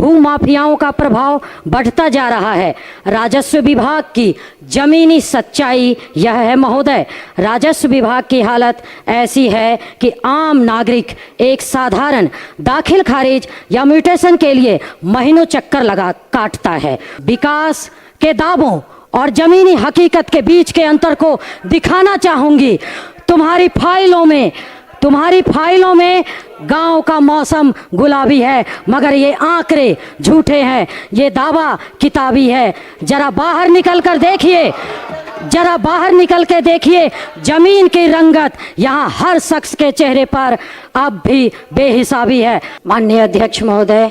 भूमाफियाओं का प्रभाव बढ़ता जा रहा है। राजस्व विभाग की जमीनी सच्चाई यह है महोदय, राजस्व विभाग की हालत ऐसी है कि आम नागरिक एक साधारण दाखिल खारिज या म्यूटेशन के लिए महीनों चक्कर लगा काटता है। विकास के दावों और जमीनी हकीकत के बीच के अंतर को दिखाना चाहूंगी। तुम्हारी फाइलों में गांव का मौसम गुलाबी है, मगर ये आंकड़े झूठे हैं, ये दावा किताबी है। जरा बाहर निकल के देखिए जमीन की रंगत, यहाँ हर शख्स के चेहरे पर अब भी बेहिसाबी है। माननीय अध्यक्ष महोदय,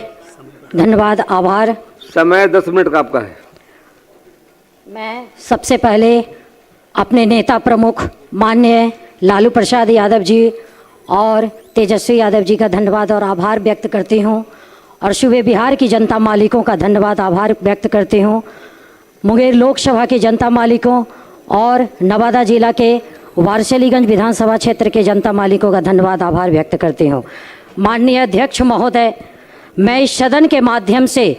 धन्यवाद, आभार। समय 10 मिनट का आपका है। मैं सबसे पहले अपने नेता प्रमुख माननीय लालू प्रसाद यादव जी और तेजस्वी यादव जी का धन्यवाद और आभार व्यक्त करती हूँ, और सूबे बिहार की जनता मालिकों का धन्यवाद आभार व्यक्त करती हूँ। मुंगेर लोकसभा की जनता मालिकों और नवादा जिला के वारसलीगंज विधानसभा क्षेत्र के जनता मालिकों का धन्यवाद आभार व्यक्त करती हूँ। माननीय अध्यक्ष महोदय, मैं इस सदन के माध्यम से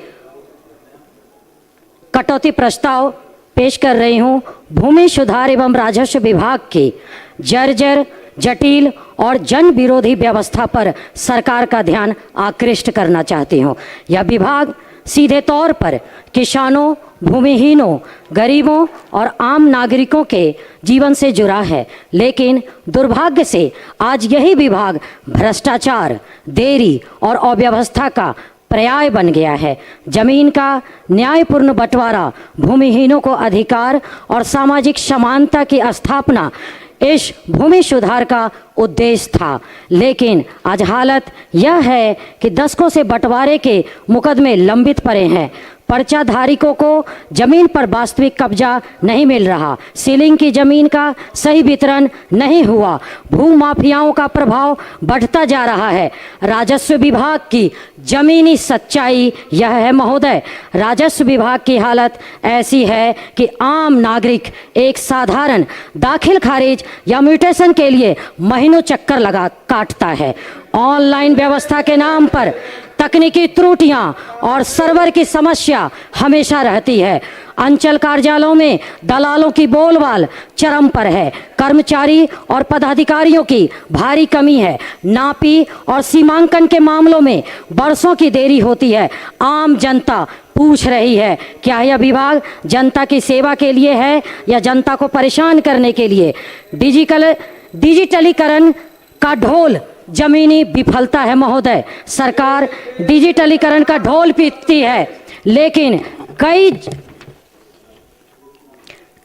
कटौती प्रस्ताव पेश कर रही हूँ। भूमि सुधार एवं राजस्व विभाग की जर्जर, जटिल और जन विरोधी व्यवस्था पर सरकार का ध्यान आकृष्ट करना चाहती हूँ। यह विभाग सीधे तौर पर किसानों, भूमिहीनों, गरीबों और आम नागरिकों के जीवन से जुड़ा है, लेकिन दुर्भाग्य से आज यही विभाग भ्रष्टाचार, देरी और अव्यवस्था का पर्याय बन गया है। जमीन का न्यायपूर्ण बंटवारा, भूमिहीनों को अधिकार और सामाजिक समानता की स्थापना इस भूमि सुधार का उद्देश्य था, लेकिन आज हालत यह है कि दशकों से बंटवारे के मुकदमे लंबित पड़े हैं। पर्चा धारकों को जमीन पर वास्तविक कब्जा नहीं मिल रहा, सीलिंग की जमीन का सही वितरण नहीं हुआ, भूमाफियाओं का प्रभाव बढ़ता जा रहा है। राजस्व विभाग की जमीनी सच्चाई यह है महोदय, राजस्व विभाग की हालत ऐसी है कि आम नागरिक एक साधारण दाखिल खारिज या म्यूटेशन के लिए महीनों चक्कर लगा काटता है। ऑनलाइन व्यवस्था के नाम पर तकनीकी त्रुटियां और सर्वर की समस्या हमेशा रहती है। अंचल कार्यालयों में दलालों की बोलबाल चरम पर है। कर्मचारी और पदाधिकारियों की भारी कमी है। नापी और सीमांकन के मामलों में बरसों की देरी होती है। आम जनता पूछ रही है, क्या यह विभाग जनता की सेवा के लिए है या जनता को परेशान करने के लिए? डिजिटलीकरण का ढोल जमीनी विफलता है महोदय। सरकार डिजिटलीकरण का ढोल पीटती है, लेकिन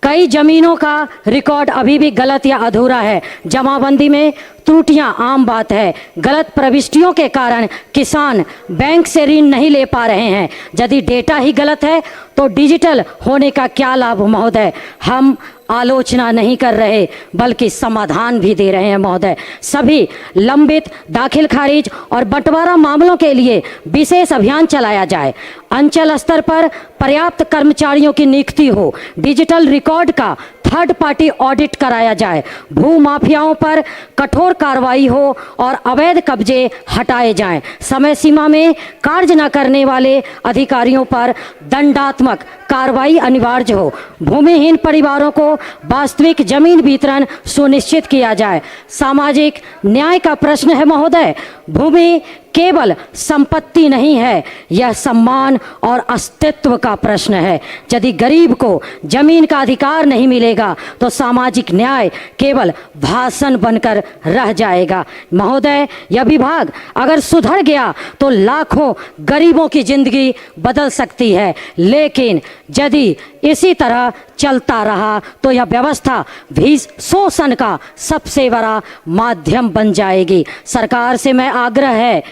कई जमीनों का रिकॉर्ड अभी भी गलत या अधूरा है। जमाबंदी में त्रुटियां आम बात है। गलत प्रविष्टियों के कारण किसान बैंक से ऋण नहीं ले पा रहे हैं। यदि डेटा ही गलत है तो डिजिटल होने का क्या लाभ महोदय? हम आलोचना नहीं कर रहे बल्कि समाधान भी दे रहे हैं महोदय। सभी लंबित दाखिल खारिज और बंटवारा मामलों के लिए विशेष अभियान चलाया जाए। अंचल स्तर पर पर्याप्त कर्मचारियों की नियुक्ति हो। डिजिटल रिकॉर्ड का थर्ड पार्टी ऑडिट कराया जाए। भू माफियाओं पर कठोर कार्रवाई हो और अवैध कब्जे हटाए जाएं। समय सीमा में कार्य न करने वाले अधिकारियों पर दंडात्मक कार्रवाई अनिवार्य हो। भूमिहीन परिवारों को वास्तविक जमीन वितरण सुनिश्चित किया जाए। सामाजिक न्याय का प्रश्न है महोदय। भूमि केवल संपत्ति नहीं है, यह सम्मान और अस्तित्व का प्रश्न है। यदि गरीब को जमीन का अधिकार नहीं मिलेगा तो सामाजिक न्याय केवल भाषण बनकर रह जाएगा महोदय। यह विभाग अगर सुधर गया तो लाखों गरीबों की जिंदगी बदल सकती है, लेकिन यदि इसी तरह चलता रहा तो यह व्यवस्था भी शोषण का सबसे बड़ा माध्यम बन जाएगी। सरकार से मैं आग्रह है,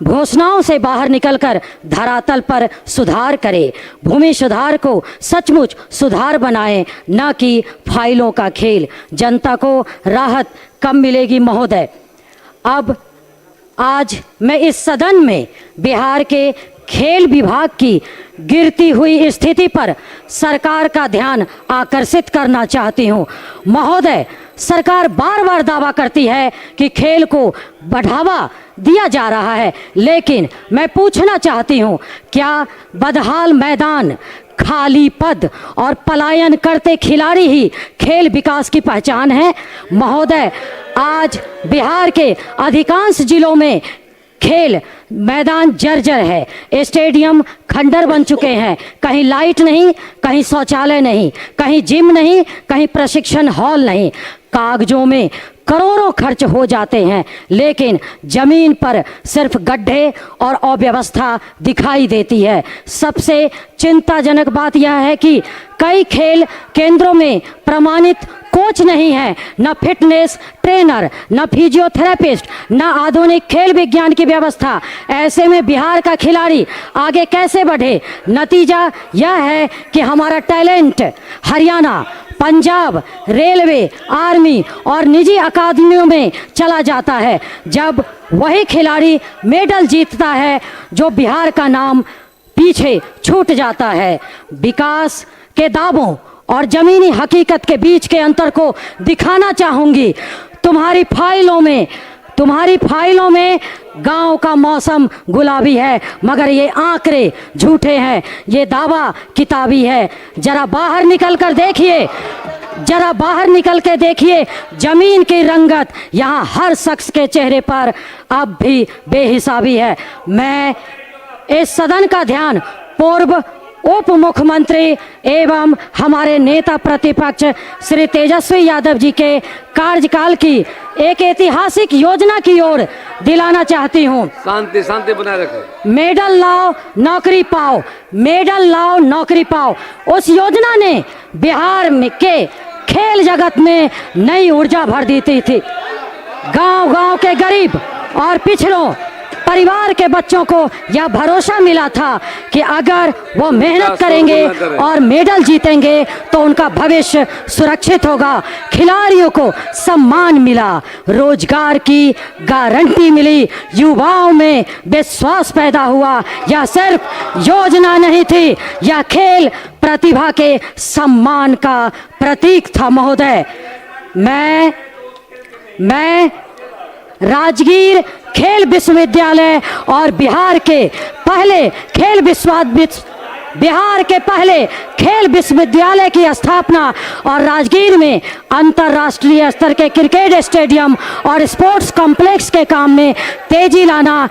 घोषणाओं से बाहर निकलकर धरातल पर सुधार करे। भूमि सुधार को सचमुच सुधार बनाए, न कि फाइलों का खेल। जनता को राहत कब मिलेगी महोदय? अब आज मैं इस सदन में बिहार के खेल विभाग की गिरती हुई स्थिति पर सरकार का ध्यान आकर्षित करना चाहती हूँ महोदय। सरकार बार बार दावा करती है कि खेल को बढ़ावा दिया जा रहा है। लेकिन मैं पूछना चाहती हूँ, क्या बदहाल मैदान, खाली पद और पलायन करते खिलाड़ी ही खेल विकास की पहचान है? महोदय, आज बिहार के अधिकांश जिलों में खेल मैदान जर्जर है, स्टेडियम खंडर बन चुके हैं। कहीं लाइट नहीं, कहीं शौचालय नहीं, कहीं जिम नहीं, कहीं प्रशिक्षण हॉल नहीं। कागजों में करोड़ों खर्च हो जाते हैं, लेकिन जमीन पर सिर्फ गड्ढे और अव्यवस्था दिखाई देती है। सबसे चिंताजनक बात यह है कि कई खेल केंद्रों में प्रमाणित कोच नहीं है, न फिटनेस ट्रेनर, न फिजियोथेरेपिस्ट, न आधुनिक खेल विज्ञान की व्यवस्था। ऐसे में बिहार का खिलाड़ी आगे कैसे बढ़े? नतीजा यह है कि हमारा talent Haryana, Punjab, railway, army और निजी अकादमियों में चला जाता है। जब वही खिलाड़ी मेडल जीतता है, जो बिहार का नाम पीछे छूट जाता है। विकास के दावों और जमीनी हकीकत के बीच के अंतर को दिखाना चाहूंगी। तुम्हारी फाइलों में गांव का मौसम गुलाबी है, मगर ये आंकड़े झूठे हैं, ये दावा किताबी है। जरा बाहर निकल के देखिए जमीन की रंगत। यहाँ हर शख्स के चेहरे पर अब भी बेहिसाबी है। मैं इस सदन का ध्यान पूर्व उप मुख्यमंत्री एवं हमारे नेता प्रतिपक्ष श्री तेजस्वी यादव जी के कार्यकाल की एक ऐतिहासिक योजना की ओर दिलाना चाहती हूँ। शांति बनाए रखें। मेडल लाओ नौकरी पाओ, मेडल लाओ नौकरी पाओ। उस योजना ने बिहार में के खेल जगत में नई ऊर्जा भर दी थी। गांव-गांव के गरीब और पिछड़ों परिवार के बच्चों को यह भरोसा मिला था कि अगर वो मेहनत करेंगे और मेडल जीतेंगे तो उनका भविष्य सुरक्षित होगा। खिलाड़ियों को सम्मान मिला, रोजगार की गारंटी मिली, युवाओं में विश्वास पैदा हुआ। यह सिर्फ योजना नहीं थी, यह खेल प्रतिभा के सम्मान का प्रतीक था। महोदय, मैं राजगीर खेल विश्वविद्यालय और बिहार के पहले खेल विश्वविद्यालय की स्थापना और राजगीर में अंतर्राष्ट्रीय स्तर के क्रिकेट स्टेडियम और स्पोर्ट्स कॉम्प्लेक्स के काम में तेजी लाना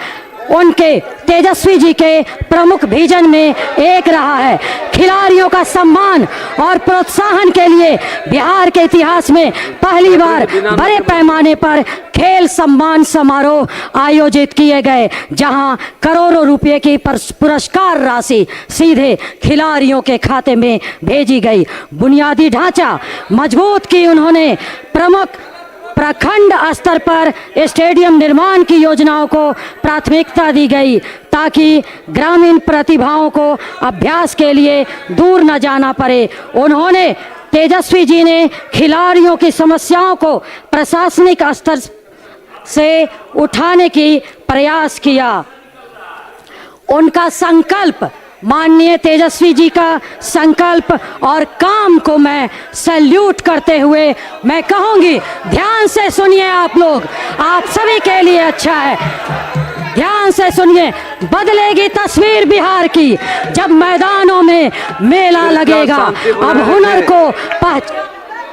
उनके तेजस्वी जी के प्रमुख विजन में एक रहा है। खिलाड़ियों का सम्मान और प्रोत्साहन के लिए बिहार के इतिहास में पहली बार बड़े पैमाने पर खेल सम्मान समारोह आयोजित किए गए, जहां करोड़ों रुपए की पुरस्कार राशि सीधे खिलाड़ियों के खाते में भेजी गई। बुनियादी ढांचा मजबूत की उन्होंने। प्रखंड स्तर पर स्टेडियम निर्माण की योजनाओं को प्राथमिकता दी गई, ताकि ग्रामीण प्रतिभाओं को अभ्यास के लिए दूर न जाना पड़े। तेजस्वी जी ने खिलाड़ियों की समस्याओं को प्रशासनिक स्तर से उठाने की प्रयास किया। उनका संकल्प, माननीय तेजस्वी जी का संकल्प और काम को मैं सैल्यूट करते हुए मैं कहूंगी, ध्यान से सुनिए आप लोग, आप सभी के लिए अच्छा है। ध्यान से सुनिए, बदलेगी तस्वीर बिहार की जब मैदानों में मेला लगेगा। अब हुनर को